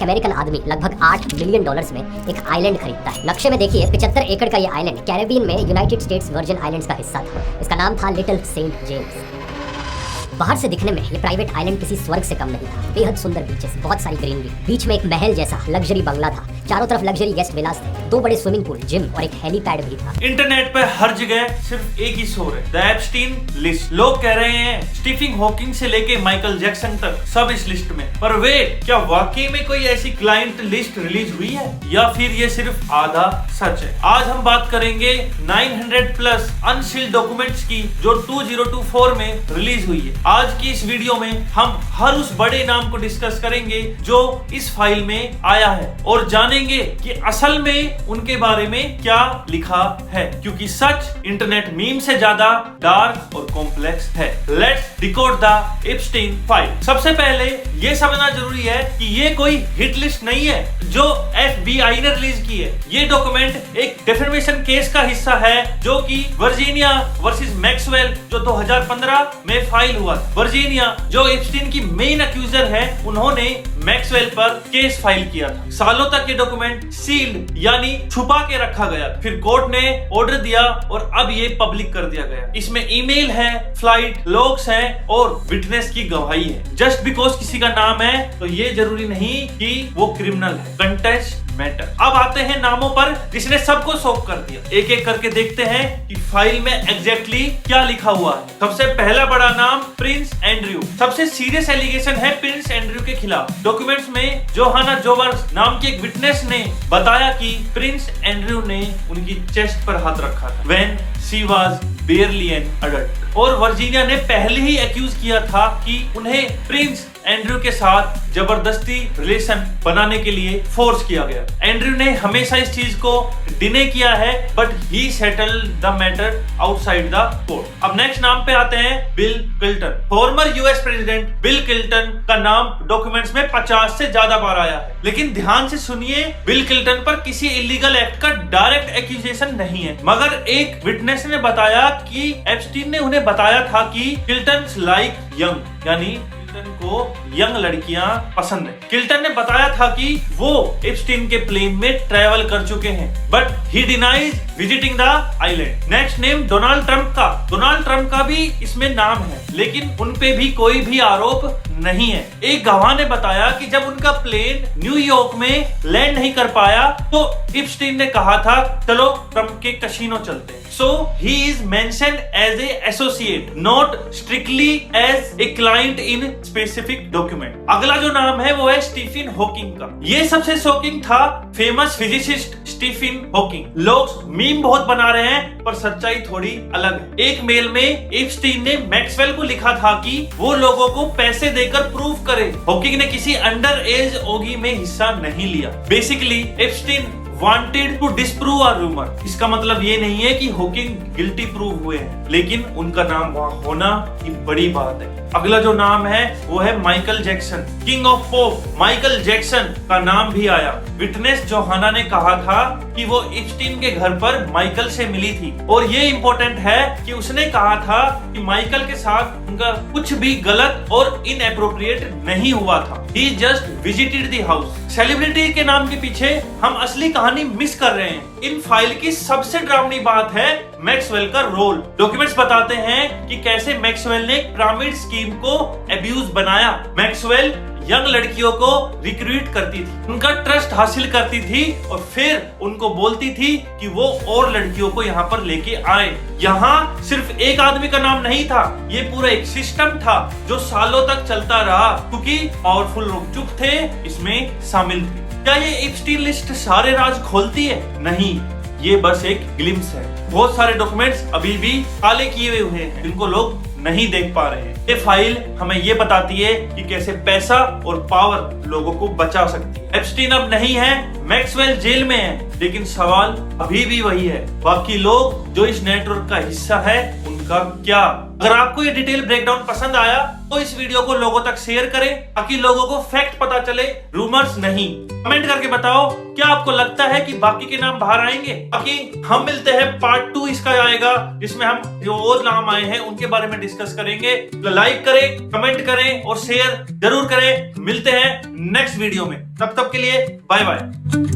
American आदमी लगभग $8 million में एक आइलैंड खरीदता है। नक्शे में देखिए 75 एकड़ का ये आइलैंड कैरेबियन में यूनाइटेड स्टेट्स वर्जिन आइलैंड्स का हिस्सा था। इसका नाम था लिटिल सेंट जेम्स। बाहर से दिखने में ये प्राइवेट आइलैंड किसी स्वर्ग से कम नहीं था। बेहद सुंदर बीचेस, बहुत सारी ग्रीनरी, बीच में एक महल जैसा लग्जरी बंगला था, चारों तरफ लग्जरी गेस्ट विलास थे, 2 बड़े स्विमिंग पूल, जिम और एक हेलीपैड भी था। इंटरनेट पे हर जगह सिर्फ एक ही शोर है, द एप्स्टीन लिस्ट। लोग कह रहे हैं स्टीफन हॉकिंग से लेके माइकल जैक्सन तक सब इस लिस्ट में। पर वेट, क्या वाकई में कोई ऐसी क्लाइंट लिस्ट रिलीज हुई है या फिर ये सिर्फ आधा सच है? आज हम बात करेंगे 900+ अनसील्ड डॉक्यूमेंट्स की जो 2024 में रिलीज हुई है। आज की इस वीडियो में हम हर उस बड़े नाम को डिस्कस करेंगे जो इस फाइल में आया है और जानेंगे कि असल में उनके बारे में क्या लिखा है, क्योंकि सच इंटरनेट मीम से ज्यादा डार्क और कॉम्प्लेक्स है। Let's decode the Epstein file. सबसे पहले ये समझना जरूरी है कि ये कोई हिट लिस्ट नहीं है जो FBI ने रिलीज की है। ये डॉक्यूमेंट एक डिफेमेशन केस का हिस्सा है जो कि वर्जीनिया वर्सेस मैक्सवेल जो 2015 में फाइल हुआ था। वर्जीनिया जो एप्स्टीन की मेन अक्यूजर है, उन्होंने मैक्सवेल पर केस फाइल किया था। सालों तक ये डॉक्यूमेंट सील्ड यानी छुपा के रखा गया था। फिर कोर्ट ने ऑर्डर दिया और अब ये पब्लिक कर दिया गया। इसमें ईमेल है, फ्लाइट लॉग्स हैं और विटनेस की गवाही है। जस्ट बिकॉज किसी का नाम है तो ये जरूरी नहीं कि वो क्रिमिनल है। Contest matter. अब आते हैं नामों पर जिसने सबको शॉक कर दिया। एक एक करके देखते हैं कि फाइल में एग्जैक्टली क्या लिखा हुआ है। सबसे पहला बड़ा नाम प्रिंस एंड्रयू। सबसे सीरियस एलिगेशन है प्रिंस एंड्रयू के खिलाफ। डॉक्यूमेंट्स में जोहाना जोवर्स नाम की एक विटनेस ने बताया कि प्रिंस एंड्रयू ने उनकी चेस्ट पर हाथ रखा था when she was बेयरली an adult. और वर्जीनिया ने पहले ही एक्यूज किया था कि उन्हें प्रिंस एंड्रयू के साथ जबरदस्ती रिलेशन बनाने के लिए फोर्स किया गया। एंड्रयू ने हमेशा इस चीज को डिने किया है, but he settled the matter outside the court. अब नेक्स्ट नाम पे आते हैं bill Clinton. Former US president bill Clinton का नाम डॉक्यूमेंट्स में 50 से ज्यादा बार आया है, लेकिन ध्यान से सुनिए, बिल क्लिंटन पर किसी इलीगल एक्ट का डायरेक्ट एक्यूजेशन नहीं है। मगर एक विटनेस ने बताया कि एप्स्टीन ने उन्हें बताया था कि क्लिंटन लाइक यंग, यानी को यंग लड़कियां पसंद है। क्लिंटन ने बताया था कि वो एप्स्टीन के प्लेन में ट्रैवल कर चुके हैं, but he denies visiting the island. Next name Donald Trump का। डोनाल्ड ट्रंप का भी इसमें नाम है, लेकिन उन पे भी कोई भी आरोप नहीं है। एक गवाह ने बताया कि जब उनका प्लेन न्यूयॉर्क में लैंड नहीं कर पाया तो एप्स्टीन ने कहा था चलो ट्रंप के कसिनो चलते हैं। So he is mentioned as a associate, not strictly as a client in specific document. अगला जो नाम है वो है स्टीफन हॉकिंग का। ये सबसे शॉकिंग था, फेमस फिजिसिस्ट स्टीफन हॉकिंग। लोग मीम बहुत बना रहे हैं पर सच्चाई थोड़ी अलग है। एक मेल में एप्स्टीन ने मैक्सवेल को लिखा था कि वो लोगों को पैसे देकर प्रूव करे हॉकिंग ने किसी अंडर एज ओगी में हिस्सा नहीं लिया। Basically Epstein wanted to disprove a rumor। इसका मतलब ये नहीं है कि हॉकिंग गिल्टी प्रूव हुए हैं, लेकिन उनका नाम वहां होना ही बड़ी बात है। अगला जो नाम है वो है Michael Jackson, king of pop. Michael Jackson का नाम भी आया। विटनेस जोहाना ने कहा था कि वो एप्स्टीन के घर पर माइकल से मिली थी, और ये इंपॉर्टेंट है कि उसने कहा था कि माइकल के साथ उनका कुछ भी गलत और इनएप्रोप्रिएट नहीं हुआ था। He just visited the house. Celebrity के नाम के पीछे हम असली कहानी मिस कर रहे हैं। इन फाइल की सबसे डरावनी बात है मैक्सवेल का रोल। डॉक्यूमेंट्स बताते हैं कि कैसे मैक्सवेल ने पिरामिड स्कीम को अब्यूज बनाया। मैक्सवेल यंग लड़कियों को रिक्रूट करती थी, उनका ट्रस्ट हासिल करती थी और फिर उनको बोलती थी कि वो और लड़कियों को यहाँ पर लेके आए। यहाँ सिर्फ एक आदमी का नाम नहीं था, ये पूरा एक सिस्टम था जो सालों तक चलता रहा, क्योंकि पावरफुल लोग चुप थे इसमें शामिल थे। क्या ये एप्स्टीन लिस्ट सारे राज खोलती है? नहीं, ये बस एक ग्लिम्स है। बहुत सारे डॉक्यूमेंट्स अभी भी काले किए हुए हैं जिनको लोग नहीं देख पा रहे हैं। ये फाइल हमें ये बताती है कि कैसे पैसा और पावर लोगों को बचा सकती है। एप्स्टीन अब नहीं है, मैक्सवेल जेल में है, लेकिन सवाल अभी भी वही है, बाकी लोग जो इस नेटवर्क का हिस्सा है उनका क्या? अगर आपको ये डिटेल ब्रेकडाउन पसंद आया तो इस वीडियो को लोगों तक शेयर करें ताकि लोगों को फैक्ट पता चले, रूमर्स नहीं। कमेंट करके बताओ क्या आपको लगता है कि बाकी के नाम बाहर आएंगे। बाकी हम मिलते हैं पार्ट 2 इसका आएगा जिसमें हम जो और नाम आए हैं उनके बारे में डिस्कस करेंगे। तो लाइक करें, कमेंट करें और शेयर जरूर करें। मिलते हैं नेक्स्ट वीडियो में, तब तक के लिए बाय बाय।